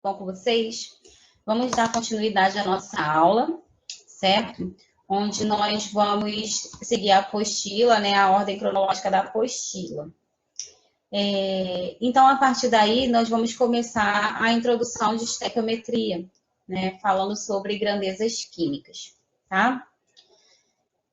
bom com vocês? Vamos dar continuidade à nossa aula, certo? Onde nós vamos seguir a apostila, né? A ordem cronológica da apostila. Então, a partir daí, nós vamos começar a introdução de estequiometria, né? Falando sobre grandezas químicas, tá?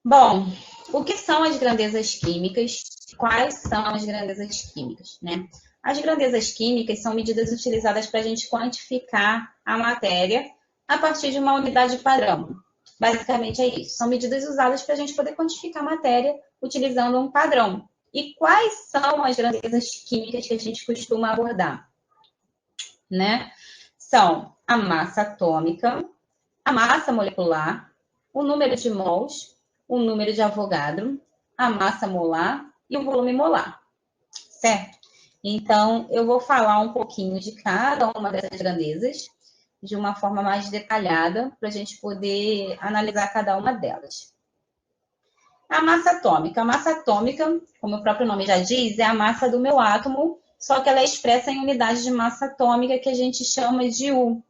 Bom, o que são as grandezas químicas? Quais são as grandezas químicas, né? As grandezas químicas são medidas utilizadas para a gente quantificar a matéria a partir de uma unidade padrão. Basicamente é isso. São medidas usadas para a gente poder quantificar a matéria utilizando um padrão. E quais são as grandezas químicas que a gente costuma abordar? Né? São a massa atômica, a massa molecular, o número de mols, o número de Avogadro, a massa molar e o volume molar, certo? Então, eu vou falar um pouquinho de cada uma dessas grandezas de uma forma mais detalhada para a gente poder analisar cada uma delas. A massa atômica. A massa atômica, como o próprio nome já diz, é a massa do meu átomo, só que ela é expressa em unidade de massa atômica que a gente chama de U.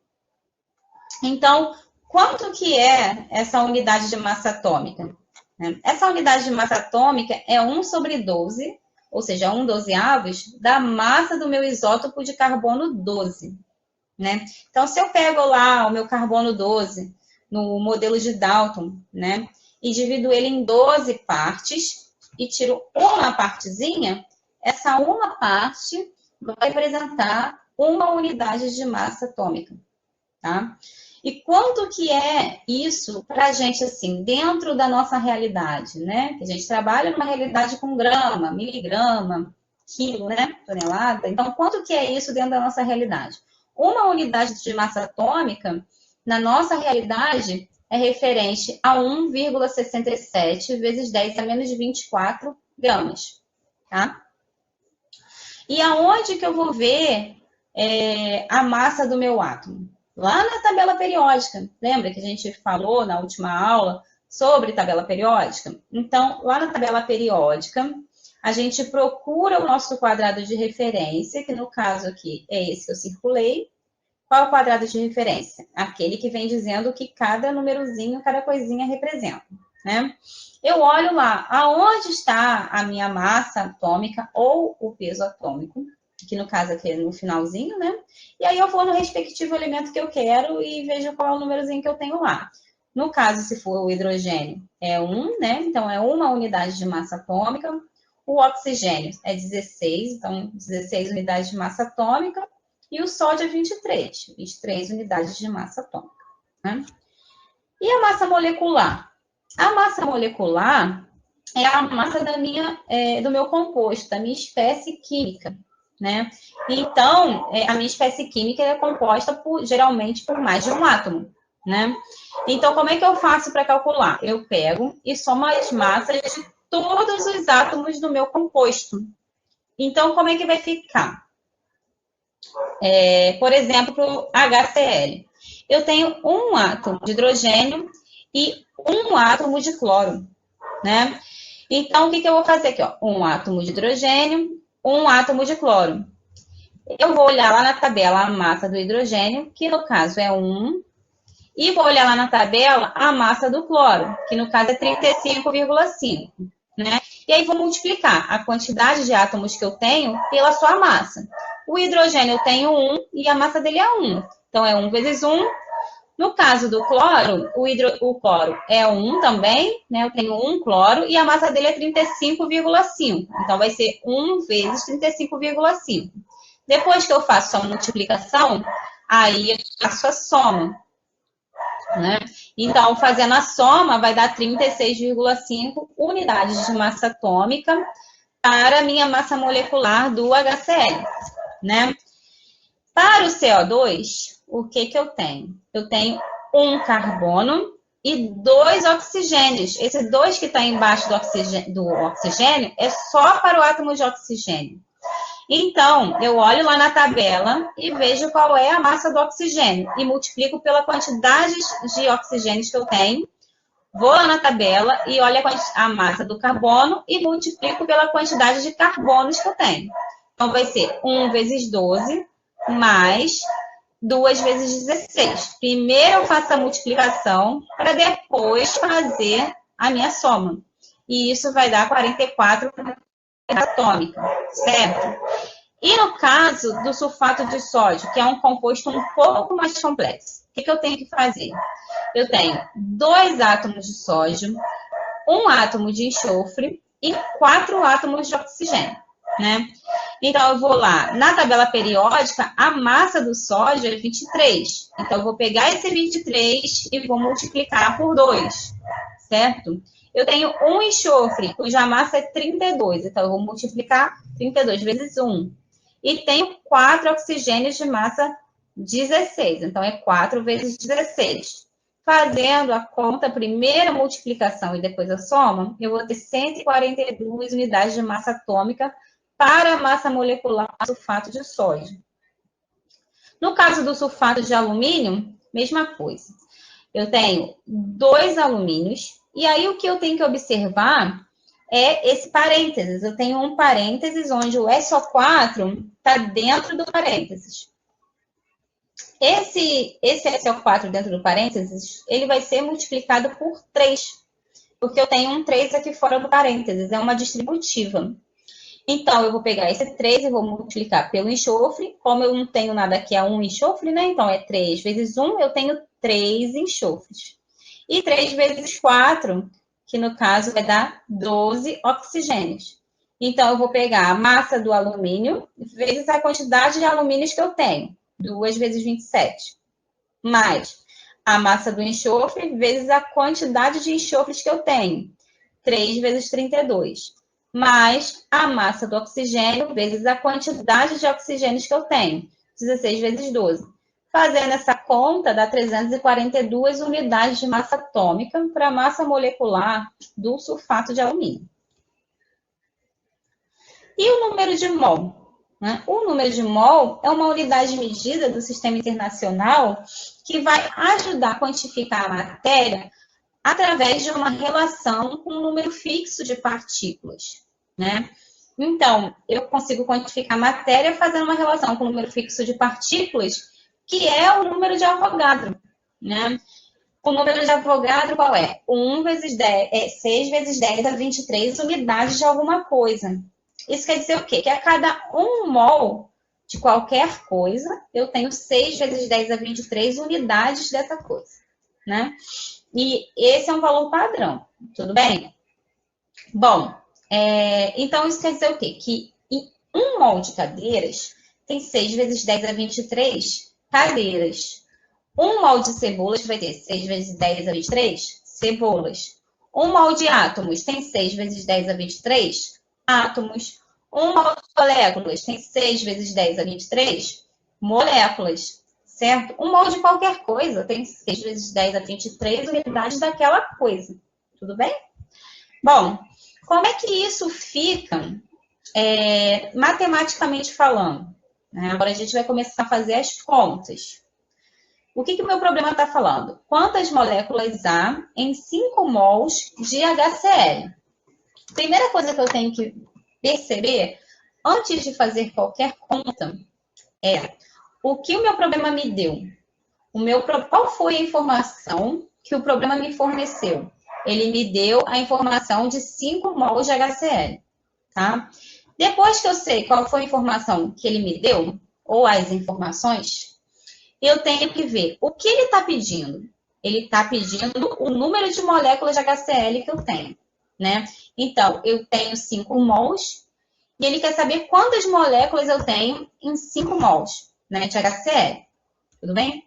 Então, quanto que é essa unidade de massa atômica? Essa unidade de massa atômica é 1/12, ou seja, 1/12 da massa do meu isótopo de carbono 12. Né? Então, se eu pego lá o meu carbono 12 no modelo de Dalton, né, e divido ele em 12 partes e tiro uma partezinha, essa uma parte vai representar uma unidade de massa atômica, tá? E quanto que é isso para a gente, assim, dentro da nossa realidade, né? Que a gente trabalha numa realidade com grama, miligrama, quilo, né? Tonelada. Então, quanto que é isso dentro da nossa realidade? Uma unidade de massa atômica, na nossa realidade, é referente a 1,67 vezes 10 a menos 24 gramas, tá? E aonde que eu vou ver a massa do meu átomo? Lá na tabela periódica. Lembra que a gente falou na última aula sobre tabela periódica? Então, lá na tabela periódica, a gente procura o nosso quadrado de referência, que no caso aqui é esse que eu circulei. Qual é o quadrado de referência? Aquele que vem dizendo que cada númerozinho, cada coisinha representa, né? Eu olho lá, aonde está a minha massa atômica ou o peso atômico, que no caso aqui é no finalzinho, né? E aí eu vou no respectivo elemento que eu quero e vejo qual é o númerozinho que eu tenho lá. No caso, se for o hidrogênio, é 1, né? Então, é uma unidade de massa atômica. O oxigênio é 16, então 16 unidades de massa atômica. E o sódio é 23 unidades de massa atômica. Né? E a massa molecular? A massa molecular é a massa do meu composto, da minha espécie química. Né? Então, a minha espécie química é composta geralmente por mais de um átomo. Né? Então, como é que eu faço para calcular? Eu pego e somo as massas de todos os átomos do meu composto. Então, como é que vai ficar? Por exemplo, para o HCl. Eu tenho um átomo de hidrogênio e um átomo de cloro. Né? Então, o que eu vou fazer aqui? Ó? Um átomo de hidrogênio, um átomo de cloro. Eu vou olhar lá na tabela a massa do hidrogênio, que no caso é 1, e vou olhar lá na tabela a massa do cloro, que no caso é 35,5. Né? E aí vou multiplicar a quantidade de átomos que eu tenho pela sua massa. O hidrogênio eu tenho 1 e a massa dele é 1. Então, é 1 vezes 1. No caso do cloro, o cloro é 1 também, né? Eu tenho 1 cloro e a massa dele é 35,5. Então, vai ser 1 vezes 35,5. Depois que eu faço a multiplicação, aí eu faço a soma. Né? Então, fazendo a soma, vai dar 36,5 unidades de massa atômica para a minha massa molecular do HCl. Né? Para o CO2, o que eu tenho? Eu tenho um carbono e 2 oxigênios. Esse 2 que está embaixo do oxigênio é só para o átomo de oxigênio. Então, eu olho lá na tabela e vejo qual é a massa do oxigênio e multiplico pela quantidade de oxigênios que eu tenho. Vou lá na tabela e olho a massa do carbono e multiplico pela quantidade de carbonos que eu tenho. Então, vai ser 1 vezes 12 mais 2 vezes 16. Primeiro eu faço a multiplicação para depois fazer a minha soma. E isso vai dar 44 atômica, certo? E no caso do sulfato de sódio, que é um composto um pouco mais complexo, o que eu tenho que fazer? Eu tenho 2 átomos de sódio, 1 átomo de enxofre e 4 átomos de oxigênio, né? Então, eu vou lá, na tabela periódica, a massa do sódio é 23. Então, eu vou pegar esse 23 e vou multiplicar por 2, certo? Eu tenho 1 enxofre, cuja massa é 32. Então, eu vou multiplicar 32 vezes 1. E tenho 4 oxigênios de massa 16. Então, é 4 vezes 16. Fazendo a conta, a primeira multiplicação e depois a soma, eu vou ter 142 unidades de massa atômica para a massa molecular do sulfato de sódio. No caso do sulfato de alumínio, mesma coisa. Eu tenho 2 alumínios, e aí o que eu tenho que observar é esse parênteses. Eu tenho um parênteses onde o SO4 está dentro do parênteses. Esse SO4 dentro do parênteses, ele vai ser multiplicado por 3, porque eu tenho um 3 aqui fora do parênteses, é uma distributiva. Então, eu vou pegar esse 3 e vou multiplicar pelo enxofre. Como eu não tenho nada aqui, é 1 enxofre, né? Então, é 3 vezes 1, eu tenho 3 enxofres. E 3 vezes 4, que no caso vai dar 12 oxigênios. Então, eu vou pegar a massa do alumínio vezes a quantidade de alumínios que eu tenho, 2 vezes 27, mais a massa do enxofre vezes a quantidade de enxofres que eu tenho, 3 vezes 32, mais a massa do oxigênio vezes a quantidade de oxigênios que eu tenho, 16 vezes 12. Fazendo essa conta, dá 342 unidades de massa atômica para a massa molecular do sulfato de alumínio. E o número de mol? Né? O número de mol é uma unidade de medida do sistema internacional que vai ajudar a quantificar a matéria através de uma relação com um número fixo de partículas, né? Então, eu consigo quantificar a matéria fazendo uma relação com o número fixo de partículas, que é o número de Avogadro, né? O número de Avogadro qual é? 1 vezes 10, 6 vezes 10 a 23 unidades de alguma coisa. Isso quer dizer o quê? Que a cada 1 mol de qualquer coisa, eu tenho 6 vezes 10 a 23 unidades dessa coisa, né? E esse é um valor padrão, tudo bem? Bom, então isso quer dizer o quê? Que em 1 mol de cadeiras, tem 6 vezes 10 a 23 cadeiras. 1 mol de cebolas vai ter 6 vezes 10 a 23 cebolas. 1 mol de átomos tem 6 vezes 10 a 23 átomos. 1 mol de moléculas tem 6 vezes 10 a 23 moléculas, certo? 1 mol de qualquer coisa tem 6 vezes 10 a 23 unidades daquela coisa, tudo bem? Bom, como é que isso fica matematicamente falando? Agora a gente vai começar a fazer as contas. O que o meu problema está falando? Quantas moléculas há em 5 mols de HCl? Primeira coisa que eu tenho que perceber, antes de fazer qualquer conta, é o que o meu problema me deu. Qual foi a informação que o problema me forneceu? Ele me deu a informação de 5 mols de HCl, tá? Depois que eu sei qual foi a informação que ele me deu, ou as informações, eu tenho que ver o que ele está pedindo. Ele está pedindo o número de moléculas de HCl que eu tenho, né? Então, eu tenho 5 mols e ele quer saber quantas moléculas eu tenho em 5 mols, né, de HCl. Tudo bem?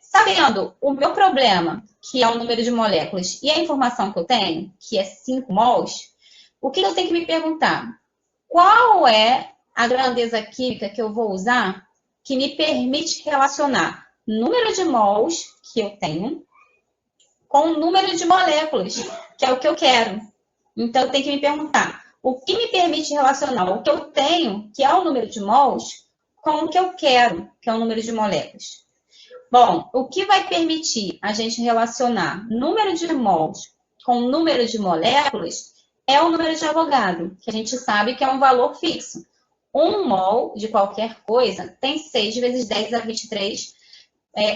Sabendo o meu problema, que é o número de moléculas, e a informação que eu tenho, que é 5 mols, o que eu tenho que me perguntar? Qual é a grandeza química que eu vou usar que me permite relacionar número de mols que eu tenho com o número de moléculas, que é o que eu quero? Então, eu tenho que me perguntar, o que me permite relacionar o que eu tenho, que é o número de mols, com o que eu quero, que é o número de moléculas? Bom, o que vai permitir a gente relacionar número de mols com número de moléculas é o número de Avogadro, que a gente sabe que é um valor fixo. 1 mol de qualquer coisa tem 6 vezes 10 a 23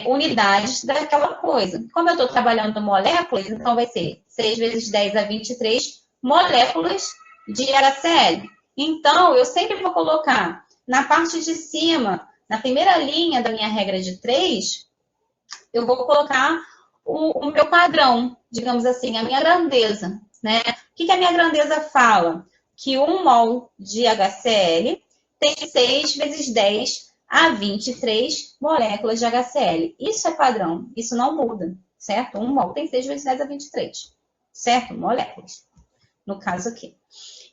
unidades daquela coisa. Como eu estou trabalhando moléculas, então vai ser 6 vezes 10 a 23 moléculas de HCl. Então, eu sempre vou colocar na parte de cima, na primeira linha da minha regra de 3, eu vou colocar o meu padrão, digamos assim, a minha grandeza, né? O que a minha grandeza fala? Que 1 mol de HCl tem 6 vezes 10 a 23 moléculas de HCl. Isso é padrão, isso não muda, certo? 1 mol tem 6 vezes 10 a 23, certo? Moléculas, no caso aqui.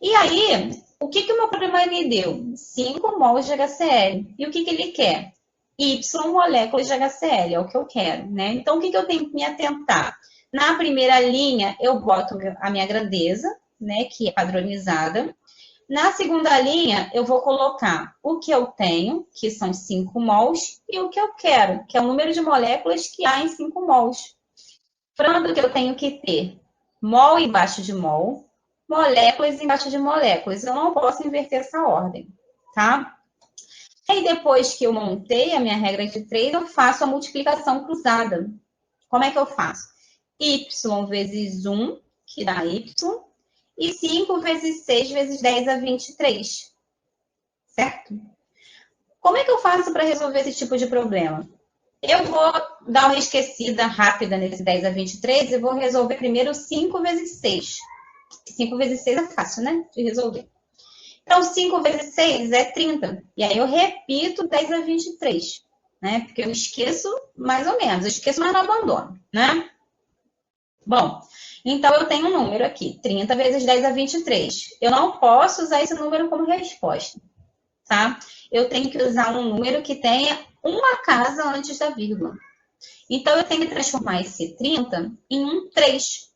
E aí, o que o meu problema me deu? 5 mols de HCl. E o que ele quer? Y moléculas de HCl, é o que eu quero, né? Então, o que eu tenho que me atentar? Na primeira linha, eu boto a minha grandeza, né, que é padronizada. Na segunda linha, eu vou colocar o que eu tenho, que são 5 mols, e o que eu quero, que é o número de moléculas que há em 5 mols. Lembrando que eu tenho que ter mol embaixo de mol, moléculas embaixo de moléculas. Eu não posso inverter essa ordem, tá? E depois que eu montei a minha regra de 3, eu faço a multiplicação cruzada. Como é que eu faço? Y vezes 1, que dá Y, e 5 vezes 6 vezes 10 a 23. Certo? Como é que eu faço para resolver esse tipo de problema? Eu vou dar uma esquecida rápida nesse 10 a 23 e vou resolver primeiro 5 vezes 6. 5 vezes 6 é fácil, né? De resolver. Então, 5 vezes 6 é 30. E aí eu repito 10 a 23, né? Porque eu esqueço mais ou menos. Eu esqueço, mas não abandono, né? Bom, então eu tenho um número aqui, 30 vezes 10 a 23. Eu não posso usar esse número como resposta, tá? Eu tenho que usar um número que tenha uma casa antes da vírgula. Então, eu tenho que transformar esse 30 em um 3.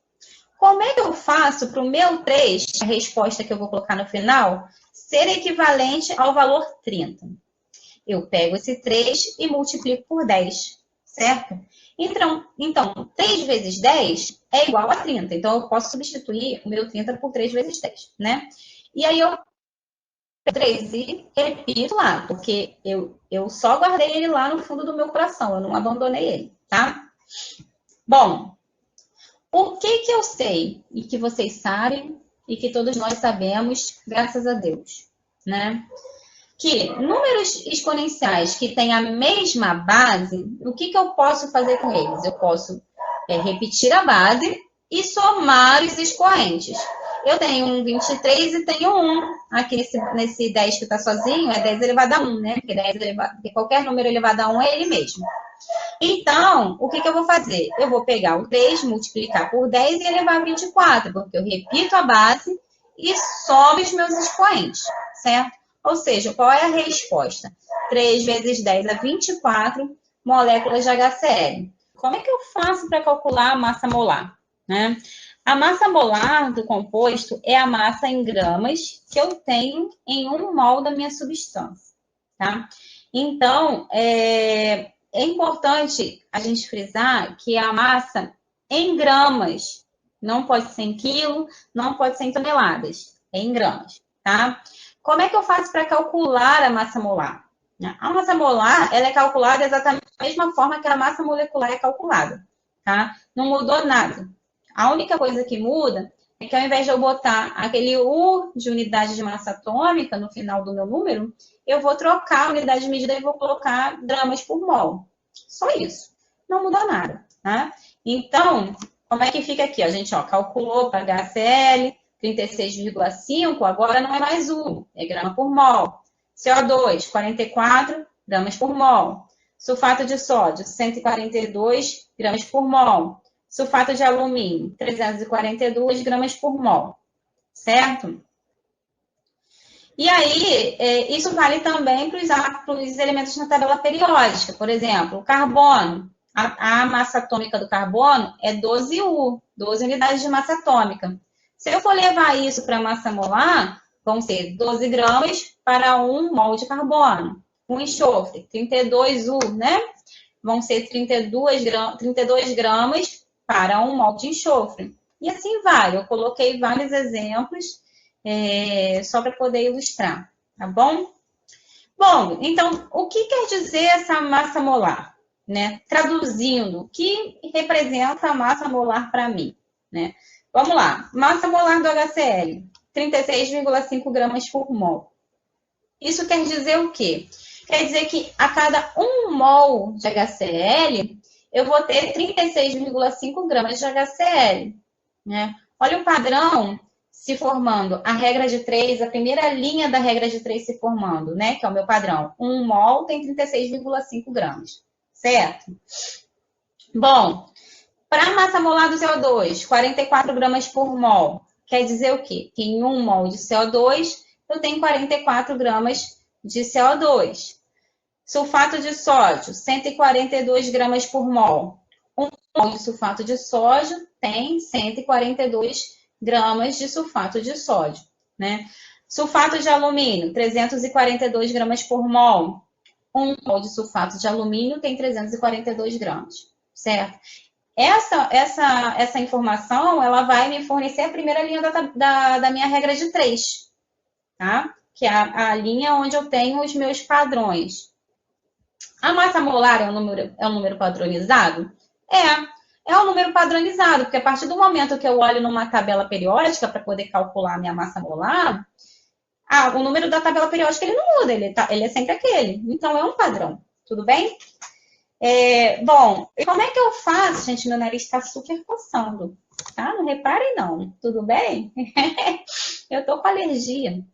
Como é que eu faço para o meu 3, a resposta que eu vou colocar no final, ser equivalente ao valor 30? Eu pego esse 3 e multiplico por 10, certo? Então 3 vezes 10 é igual a 30. Então, eu posso substituir o meu 30 por 3 vezes 10, né? E aí, eu 3 e repito lá, porque eu só guardei ele lá no fundo do meu coração, eu não abandonei ele, tá? Bom, o que eu sei e que vocês sabem e que todos nós sabemos, graças a Deus, né? Que números exponenciais que têm a mesma base, o que eu posso fazer com eles? Eu posso repetir a base e somar os expoentes. Eu tenho um 23 e tenho 1. Aqui nesse 10 que está sozinho, é 10 elevado a 1, né? Porque qualquer número elevado a 1 é ele mesmo. Então, o que eu vou fazer? Eu vou pegar o 3, multiplicar por 10 e elevar a 24, porque eu repito a base e somo os meus expoentes, certo? Ou seja, qual é a resposta? 3 vezes 10 a 24 moléculas de HCl. Como é que eu faço para calcular a massa molar, né? A massa molar do composto é a massa em gramas que eu tenho em 1 mol da minha substância, tá? Então, é importante a gente frisar que a massa em gramas não pode ser em quilo, não pode ser em toneladas, é em gramas, tá? Como é que eu faço para calcular a massa molar? A massa molar, ela é calculada exatamente da mesma forma que a massa molecular é calculada, tá? Não mudou nada. A única coisa que muda é que ao invés de eu botar aquele U de unidade de massa atômica no final do meu número, eu vou trocar a unidade de medida e vou colocar gramas por mol. Só isso. Não mudou nada, tá? Então, como é que fica aqui? A gente calculou para HCl, 36,5, agora não é mais U, é grama por mol. CO2, 44 gramas por mol. Sulfato de sódio, 142 gramas por mol. Sulfato de alumínio, 342 gramas por mol, certo? E aí, isso vale também para os elementos na tabela periódica. Por exemplo, o carbono, a massa atômica do carbono é 12U, 12 unidades de massa atômica. Se eu for levar isso para a massa molar, vão ser 12 gramas para 1 mol de carbono. O enxofre, 32U, né? Vão ser 32 gramas para 1 mol de enxofre. E assim vai. Eu coloquei vários exemplos só para poder ilustrar, tá bom? Bom, então, o que quer dizer essa massa molar? né? Traduzindo, o que representa a massa molar para mim, né? Vamos lá, massa molar do HCl, 36,5 gramas por mol. Isso quer dizer o quê? Quer dizer que a cada 1 mol de HCl, eu vou ter 36,5 gramas de HCl, né? Olha o padrão se formando, a regra de 3, a primeira linha da regra de 3 se formando, né? Que é o meu padrão. 1 mol tem 36,5 gramas, certo? Bom, para a massa molar do CO2, 44 gramas por mol. Quer dizer o quê? Que em 1 mol de CO2, eu tenho 44 gramas de CO2. Sulfato de sódio, 142 gramas por mol. 1 mol de sulfato de sódio tem 142 gramas de sulfato de sódio, né? Sulfato de alumínio, 342 gramas por mol. 1 mol de sulfato de alumínio tem 342 gramas, certo? Essa informação, ela vai me fornecer a primeira linha da minha regra de 3, tá? Que é a linha onde eu tenho os meus padrões. A massa molar é um número padronizado? É um número padronizado, porque a partir do momento que eu olho numa tabela periódica para poder calcular a minha massa molar, o número da tabela periódica ele não muda, ele é sempre aquele. Então, é um padrão, tudo bem? Bom, e como é que eu faço? Gente, meu nariz está super coçando, tá? Não reparem não, tudo bem? Eu tô com alergia.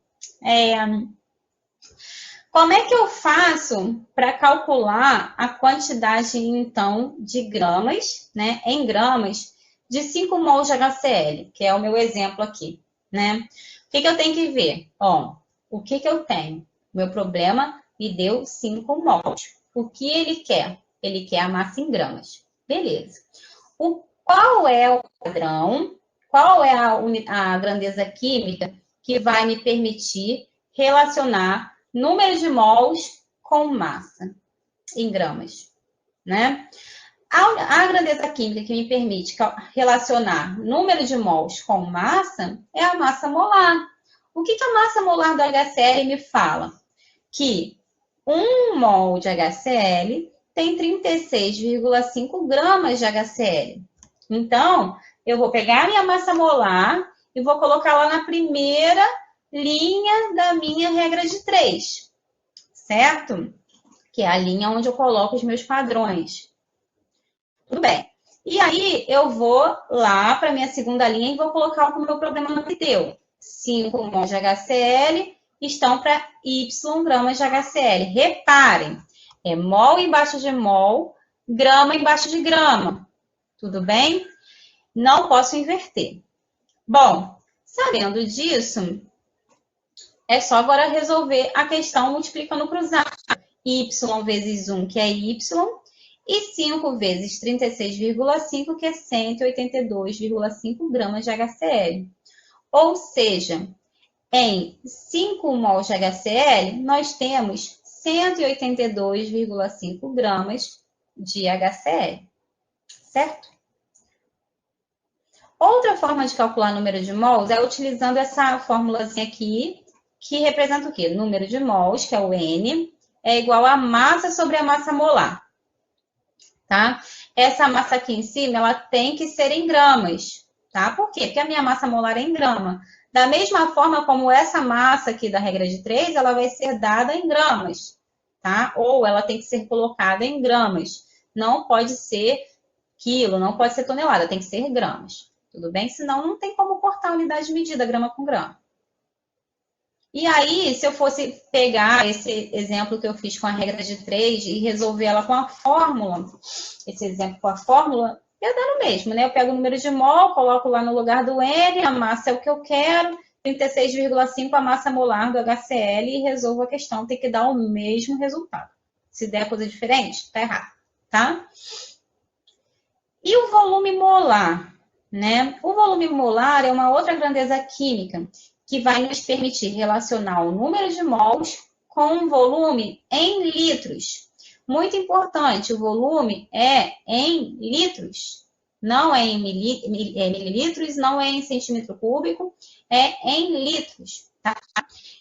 Como é que eu faço para calcular a quantidade, então, de gramas, né, em gramas, de 5 mols de HCl, que é o meu exemplo aqui, né? O que eu tenho que ver? Ó, o que eu tenho? Meu problema me deu 5 mols. O que ele quer? Ele quer a massa em gramas. Beleza. Qual é o padrão? Qual é a grandeza química que vai me permitir relacionar número de mols com massa em gramas, né? A grandeza química que me permite relacionar número de mols com massa é a massa molar. O que a massa molar do HCl me fala? Que 1 mol de HCl tem 36,5 gramas de HCl. Então, eu vou pegar a minha massa molar e vou colocar lá na primeira linha da minha regra de 3, certo? Que é a linha onde eu coloco os meus padrões. Tudo bem. E aí, eu vou lá para a minha segunda linha e vou colocar o que o meu problema me deu. 5 mols de HCl estão para Y gramas de HCl. Reparem, é mol embaixo de mol, grama embaixo de grama. Tudo bem? Não posso inverter. Bom, sabendo disso, é só agora resolver a questão multiplicando cruzado. Y vezes 1, que é Y, e 5 vezes 36,5, que é 182,5 gramas de HCl. Ou seja, em 5 mols de HCl, nós temos 182,5 gramas de HCl, certo? Outra forma de calcular o número de mols é utilizando essa formulazinha aqui, que representa o quê? Número de mols, que é o N, é igual a massa sobre a massa molar, tá? Essa massa aqui em cima, ela tem que ser em gramas, tá? Por quê? Porque a minha massa molar é em grama. Da mesma forma como essa massa aqui da regra de 3, ela vai ser dada em gramas, tá? Ou ela tem que ser colocada em gramas. Não pode ser quilo, não pode ser tonelada, tem que ser gramas. Tudo bem? Senão não tem como cortar a unidade de medida, grama com grama. E aí, se eu fosse pegar esse exemplo que eu fiz com a regra de 3 e resolver ela com a fórmula, esse exemplo com a fórmula, ia dar no mesmo, né? Eu pego o número de mol, coloco lá no lugar do N, a massa é o que eu quero, 36,5 a massa molar do HCl e resolvo a questão, tem que dar o mesmo resultado. Se der coisa diferente, tá errado, tá? E o volume molar, né? O volume molar é uma outra grandeza química que vai nos permitir relacionar o número de mols com o volume em litros. Muito importante, o volume é em litros, não é em mililitros, não é em centímetro cúbico, é em litros, tá?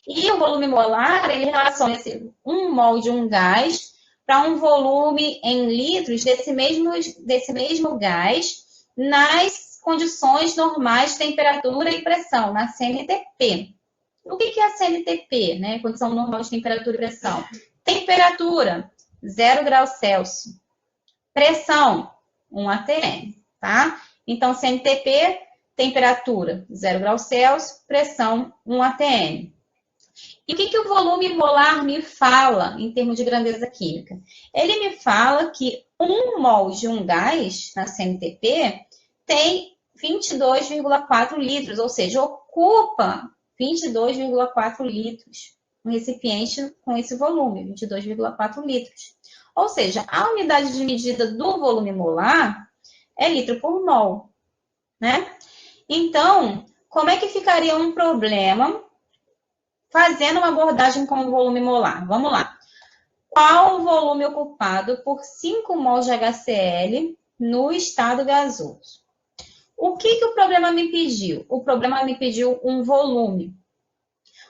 E o volume molar, ele relaciona esse 1 mol de um gás para um volume em litros desse mesmo gás nas condições normais de temperatura e pressão, na CNTP. O que é a CNTP, né? Condição normal de temperatura e pressão? Temperatura, 0 graus Celsius. Pressão, 1 atm, tá? Então, CNTP, temperatura, 0 graus Celsius, pressão, 1 atm. E o que o volume molar me fala em termos de grandeza química? Ele me fala que 1 mol de um gás na CNTP tem 22,4 litros, ou seja, ocupa 22,4 litros. Um recipiente com esse volume, 22,4 litros. Ou seja, a unidade de medida do volume molar é litro por mol, né? Então, como é que ficaria um problema fazendo uma abordagem com o volume molar? Vamos lá. Qual o volume ocupado por 5 mol de HCl no estado gasoso? O que o problema me pediu? O problema me pediu um volume.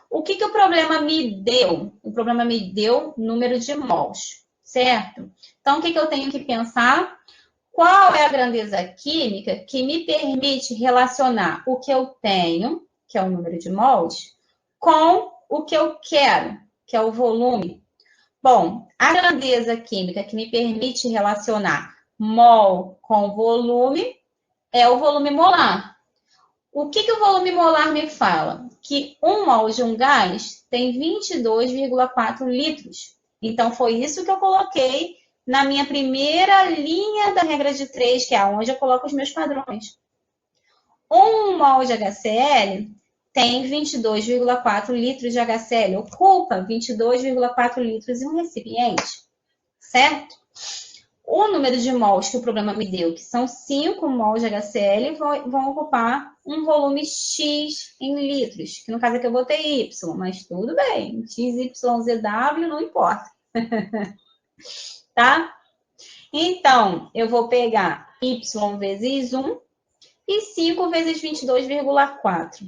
O que o problema me deu? O problema me deu número de mols, certo? Então, o que eu tenho que pensar? Qual é a grandeza química que me permite relacionar o que eu tenho, que é o número de mols, com o que eu quero, que é o volume? Bom, a grandeza química que me permite relacionar mol com volume é o volume molar. O que o volume molar me fala? Que 1 mol de um gás tem 22,4 litros. Então, foi isso que eu coloquei na minha primeira linha da regra de 3, que é onde eu coloco os meus padrões. 1 mol de HCl tem 22,4 litros de HCl, ocupa 22,4 litros em um recipiente, certo? O número de mols que o problema me deu, que são 5 mols de HCl, vão ocupar um volume X em litros, que no caso aqui eu botei Y, mas tudo bem, X, Y, Z, W, não importa. Tá? Então, eu vou pegar Y vezes 1 e 5 vezes 22,4.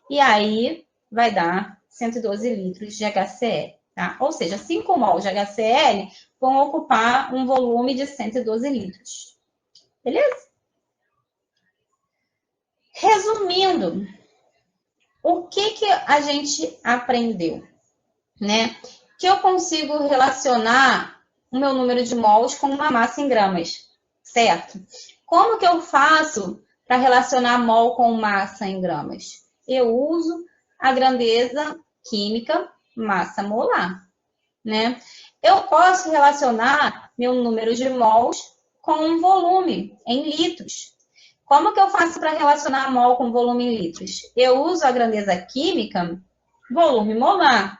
E aí, vai dar 112 litros de HCl, tá? Ou seja, 5 mol de HCl vão ocupar um volume de 112 litros. Beleza? Resumindo, o que a gente aprendeu, né? Que eu consigo relacionar o meu número de mols com uma massa em gramas, certo? Como que eu faço para relacionar mol com massa em gramas? Eu uso a grandeza química massa molar, né? Eu posso relacionar meu número de mols com um volume em litros. Como que eu faço para relacionar mol com volume em litros? Eu uso a grandeza química volume molar.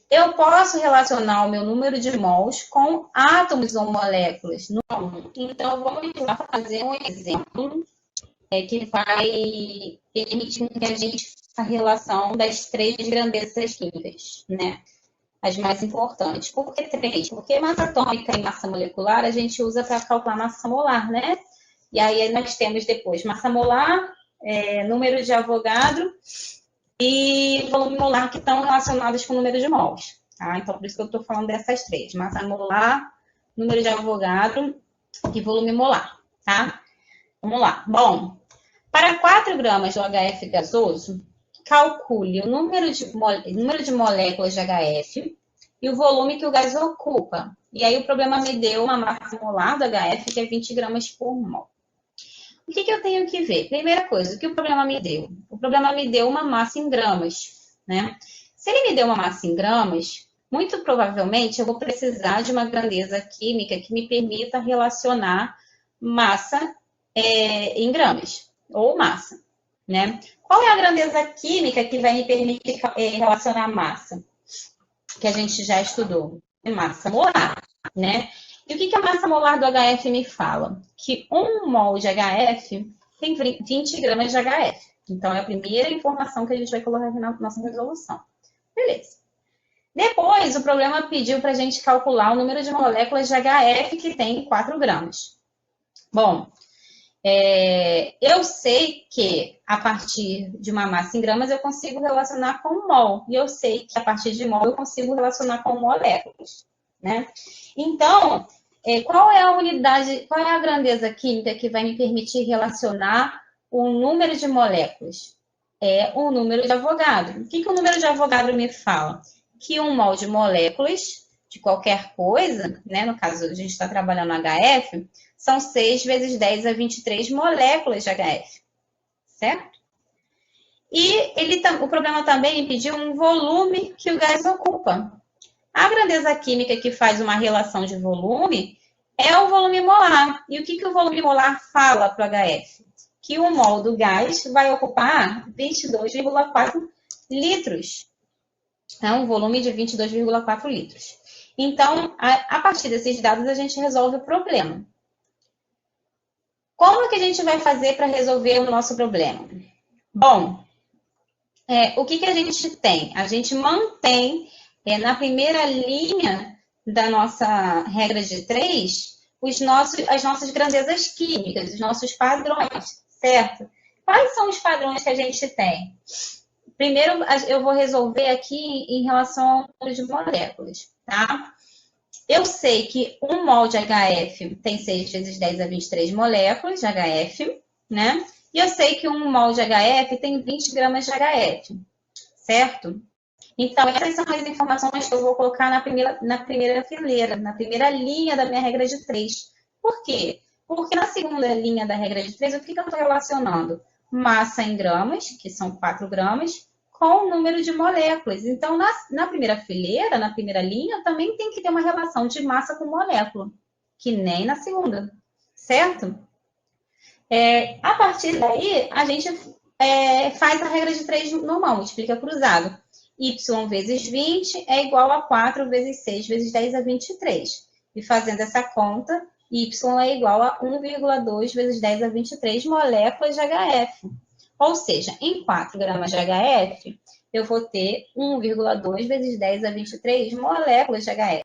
Eu posso relacionar o meu número de mols com átomos ou moléculas. Não. Então, vamos lá fazer um exemplo que vai permitir que a gente faça a relação das 3 grandezas químicas, né? As mais importantes. Por que 3? Porque massa atômica e massa molecular a gente usa para calcular massa molar, né? E aí nós temos depois massa molar, número de Avogadro e volume molar, que estão relacionados com o número de mols. Tá? Então, por isso que eu estou falando dessas 3. Massa molar, número de Avogadro e volume molar. Tá? Vamos lá. Bom, para 4 gramas de HF gasoso, calcule o número de moléculas de HF e o volume que o gás ocupa. E aí o problema me deu uma massa molar do HF, que é 20 gramas por mol. O que eu tenho que ver? Primeira coisa, o que o problema me deu? O problema me deu uma massa em gramas, né? Se ele me deu uma massa em gramas, muito provavelmente eu vou precisar de uma grandeza química que me permita relacionar massa em gramas, ou massa, né? Qual é a grandeza química que vai me permitir relacionar massa? Que a gente já estudou. Massa molar, né? E o que a massa molar do HF me fala? Que 1 mol de HF tem 20 gramas de HF. Então, é a primeira informação que a gente vai colocar aqui na nossa resolução. Beleza. Depois, o problema pediu para a gente calcular o número de moléculas de HF que tem 4 gramas. Bom, eu sei que a partir de uma massa em gramas eu consigo relacionar com mol. E eu sei que a partir de mol eu consigo relacionar com moléculas. né? Então, qual é a unidade, qual é a grandeza química que vai me permitir relacionar o número de moléculas? É o número de Avogadro. O que o número de Avogadro me fala? Que 1 mol de moléculas de qualquer coisa, né? No caso, a gente está trabalhando HF, são 6 vezes 10 a 23 moléculas de HF, certo? E o problema também pediu um volume que o gás ocupa. A grandeza química que faz uma relação de volume é o volume molar. E o que o volume molar fala para o HF? Que 1 mol do gás vai ocupar 22,4 litros. É um volume de 22,4 litros. Então, a partir desses dados, a gente resolve o problema. Como que a gente vai fazer para resolver o nosso problema? Bom, o que a gente tem? A gente mantém na primeira linha da nossa regra de 3 as nossas grandezas químicas, os nossos padrões, certo? Quais são os padrões que a gente tem? Primeiro, eu vou resolver aqui em relação ao número de moléculas, tá? Eu sei que 1 mol de HF tem 6 vezes 10 a 23 moléculas de HF, né? E eu sei que 1 mol de HF tem 20 gramas de HF, certo? Então, essas são as informações que eu vou colocar na primeira fileira, na primeira linha da minha regra de 3. Por quê? Porque na segunda linha da regra de 3, o que eu estou relacionando? Massa em gramas, que são 4 gramas, com o número de moléculas. Então, na primeira fileira, na primeira linha, também tem que ter uma relação de massa com molécula, que nem na segunda, certo? A partir daí, a gente faz a regra de 3 normal, multiplica cruzado. Y vezes 20 é igual a 4 vezes 6 vezes 10 a 23. E fazendo essa conta, Y é igual a 1,2 vezes 10 a 23 moléculas de HF. Ou seja, em 4 gramas de HF, eu vou ter 1,2 vezes 10 a 23 moléculas de HF.